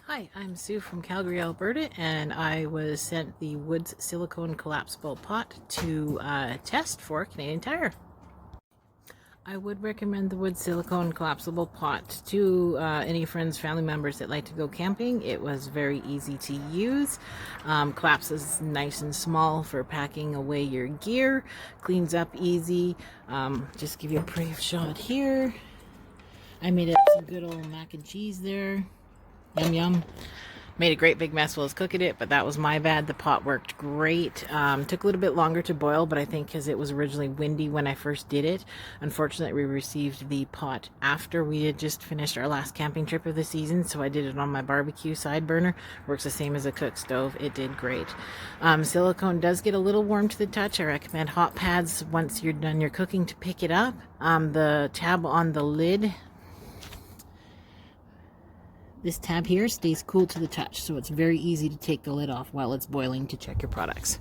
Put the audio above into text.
Hi, I'm Sue from Calgary, Alberta, and I was sent the Woods Silicone Collapsible Pot to test for Canadian Tire. I would recommend the Woods Silicone Collapsible Pot to any friends, family members that like to go camping. It was very easy to use. Collapses nice and small for packing away your gear. Cleans up easy. Just give you a brief shot here. I made up some good old mac and cheese there. Yum yum. Made a great big mess while I was cooking it, but that was my bad. The pot worked great. Took a little bit longer to boil, but I think because it was originally windy when I first did it. Unfortunately, we received the pot after we had just finished our last camping trip of the season, so I did it on my barbecue side burner. Works the same as a cook stove. It did great. Silicone does get a little warm to the touch. I recommend hot pads once you're done your cooking to pick it up. The tab on the lid, this tab here, stays cool to the touch, so it's very easy to take the lid off while it's boiling to check your products.